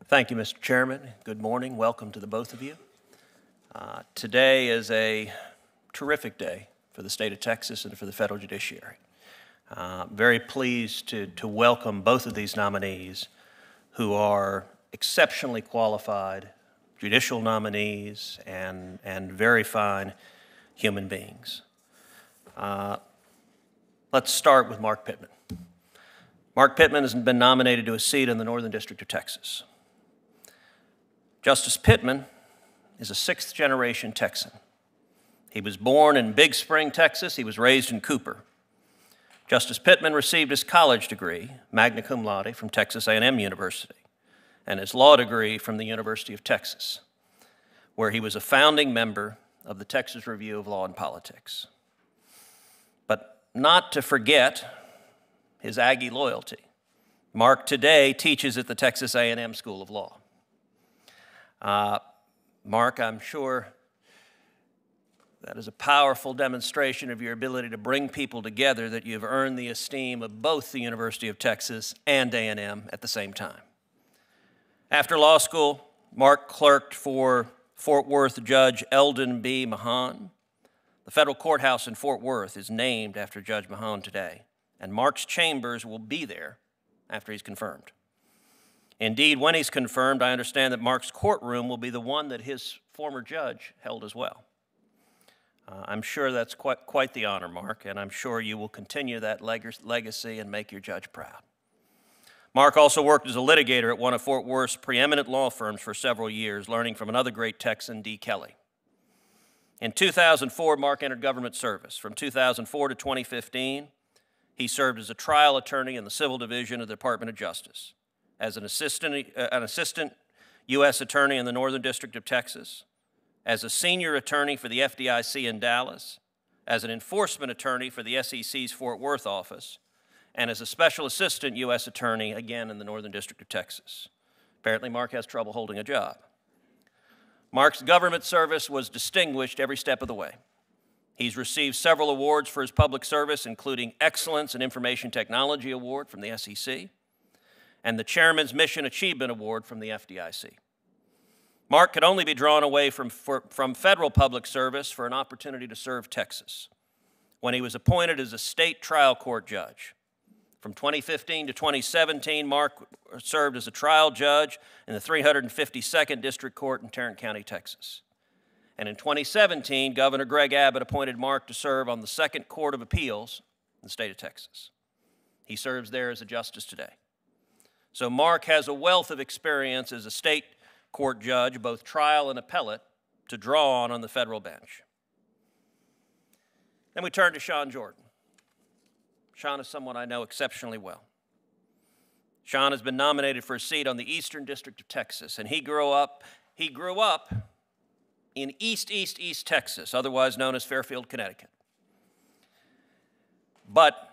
Thank you, Mr. Chairman. Good morning. Welcome to the both of you. Today is a terrific day for the state of Texas and for the federal judiciary. Very pleased to welcome both of these nominees who are exceptionally qualified judicial nominees and very fine human beings. Let's start with Mark Pittman. Mark Pittman has been nominated to a seat in the Northern District of Texas. Justice Pittman is a sixth-generation Texan. He was born in Big Spring, Texas. He was raised in Cooper. Justice Pittman received his college degree, magna cum laude, from Texas A&M University, and his law degree from the University of Texas, where he was a founding member of the Texas Review of Law and Politics. But not to forget his Aggie loyalty. Mark today teaches at the Texas A&M School of Law. Mark, I'm sure that is a powerful demonstration of your ability to bring people together, that you've earned the esteem of both the University of Texas and A&M at the same time. After law school, Mark clerked for Fort Worth Judge Eldon B. Mahon. The federal courthouse in Fort Worth is named after Judge Mahon today, and Mark's chambers will be there after he's confirmed. Indeed, when he's confirmed, I understand that Mark's courtroom will be the one that his former judge held as well. I'm sure that's quite the honor, Mark, and I'm sure you will continue that legacy and make your judge proud. Mark also worked as a litigator at one of Fort Worth's preeminent law firms for several years, learning from another great Texan, D. Kelly. In 2004, Mark entered government service. From 2004 to 2015, he served as a trial attorney in the Civil Division of the Department of Justice, as an assistant U.S. attorney in the Northern District of Texas, as a senior attorney for the FDIC in Dallas, as an enforcement attorney for the SEC's Fort Worth office, and as a special assistant U.S. attorney, again in the Northern District of Texas. Apparently, Mark has trouble holding a job. Mark's government service was distinguished every step of the way. He's received several awards for his public service, including Excellence in Information Technology Award from the SEC, and the Chairman's Mission Achievement Award from the FDIC. Mark could only be drawn away from federal public service for an opportunity to serve Texas when he was appointed as a state trial court judge. From 2015 to 2017, Mark served as a trial judge in the 352nd District Court in Tarrant County, Texas. And in 2017, Governor Greg Abbott appointed Mark to serve on the Second Court of Appeals in the state of Texas. He serves there as a justice today. So Mark has a wealth of experience as a state court judge, both trial and appellate, to draw on the federal bench. Then we turn to Sean Jordan. Sean is someone I know exceptionally well. Sean has been nominated for a seat on the Eastern District of Texas, and he grew up in East Texas, otherwise known as Fairfield, Connecticut. But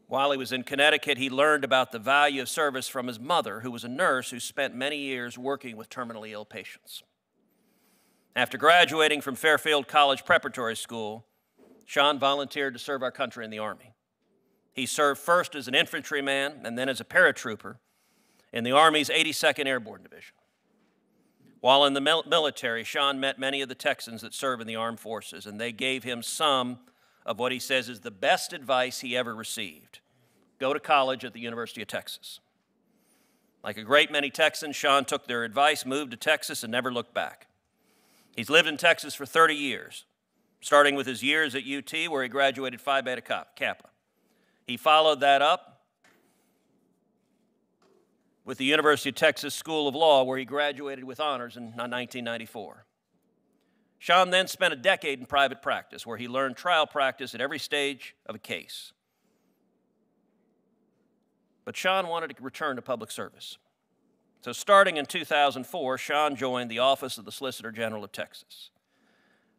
while he was in Connecticut, he learned about the value of service from his mother, who was a nurse who spent many years working with terminally ill patients. After graduating from Fairfield College Preparatory School, Sean volunteered to serve our country in the Army. He served first as an infantryman and then as a paratrooper in the Army's 82nd Airborne Division. While in the military, Sean met many of the Texans that serve in the armed forces, and they gave him some of what he says is the best advice he ever received. Go to college at the University of Texas. Like a great many Texans, Sean took their advice, moved to Texas, and never looked back. He's lived in Texas for 30 years, starting with his years at UT, where he graduated Phi Beta Kappa. He followed that up with the University of Texas School of Law, where he graduated with honors in 1994. Sean then spent a decade in private practice, where he learned trial practice at every stage of a case. But Sean wanted to return to public service. So starting in 2004, Sean joined the Office of the Solicitor General of Texas.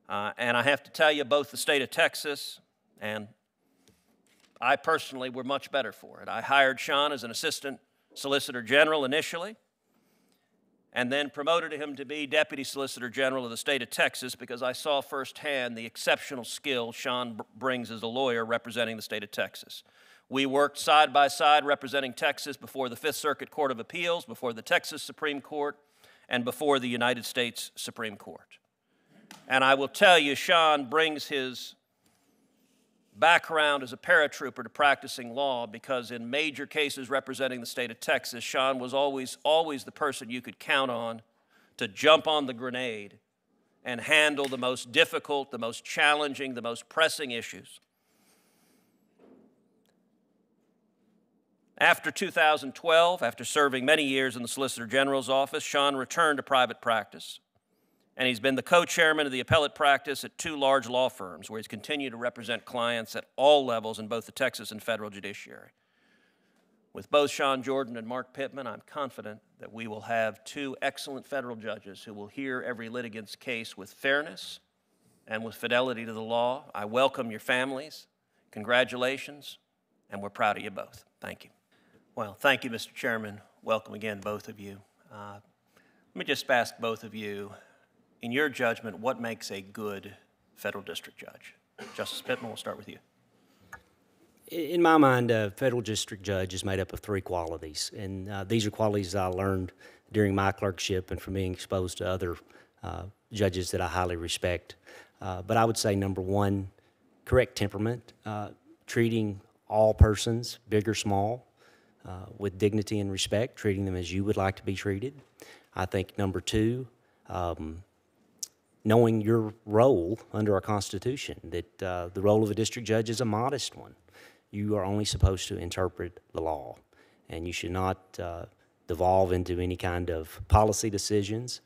And I have to tell you, both the state of Texas and I personally were much better for it. I hired Sean as an assistant solicitor general initially, and then promoted him to be Deputy Solicitor General of the state of Texas because I saw firsthand the exceptional skill Sean brings as a lawyer representing the state of Texas. We worked side by side representing Texas before the Fifth Circuit Court of Appeals, before the Texas Supreme Court, and before the United States Supreme Court. And I will tell you, Sean brings his background as a paratrooper to practicing law, because in major cases representing the state of Texas, Sean was always the person you could count on to jump on the grenade and handle the most difficult, the most challenging, the most pressing issues. After 2012, after serving many years in the Solicitor General's office, Sean returned to private practice. And he's been the co-chairman of the appellate practice at 2 large law firms, where he's continued to represent clients at all levels in both the Texas and federal judiciary. With both Sean Jordan and Mark Pittman, I'm confident that we will have 2 excellent federal judges who will hear every litigant's case with fairness and with fidelity to the law. I welcome your families. Congratulations, and we're proud of you both. Thank you. Well, thank you, Mr. Chairman. Welcome again, both of you. Let me just ask both of you, in your judgment, what makes a good federal district judge? Justice Pittman, we'll start with you. In my mind, a federal district judge is made up of 3 qualities, and these are qualities I learned during my clerkship and from being exposed to other judges that I highly respect. But I would say, number 1, correct temperament, treating all persons, big or small, with dignity and respect, treating them as you would like to be treated. I think number 2, knowing your role under our Constitution, that the role of a district judge is a modest one. You are only supposed to interpret the law, and you should not devolve into any kind of policy decisions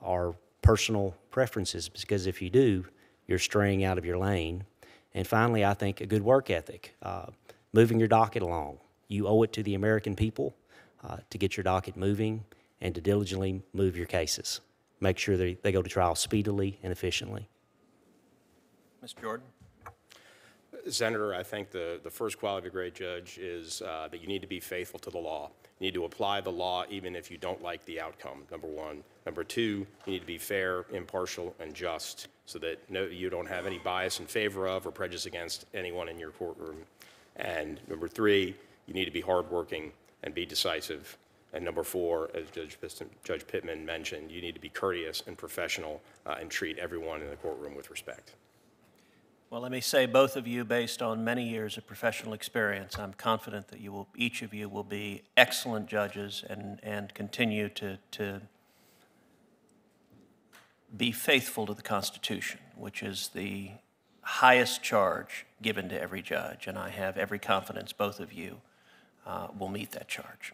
or personal preferences, because if you do, you're straying out of your lane. And finally, I think a good work ethic, moving your docket along. You owe it to the American people to get your docket moving and to diligently move your cases. Make sure they go to trial speedily and efficiently. Mr. Jordan? Senator, I think the first quality of a great judge is that you need to be faithful to the law. You need to apply the law even if you don't like the outcome, number 1. Number 2, you need to be fair, impartial, and just, so that you don't have any bias in favor of or prejudice against anyone in your courtroom. And number 3, you need to be hardworking and be decisive. And number 4, as Judge Pittman mentioned, you need to be courteous and professional and treat everyone in the courtroom with respect. Well, let me say, both of you, based on many years of professional experience, I'm confident that each of you will be excellent judges and continue to be faithful to the Constitution, which is the highest charge given to every judge. And I have every confidence both of you will meet that charge.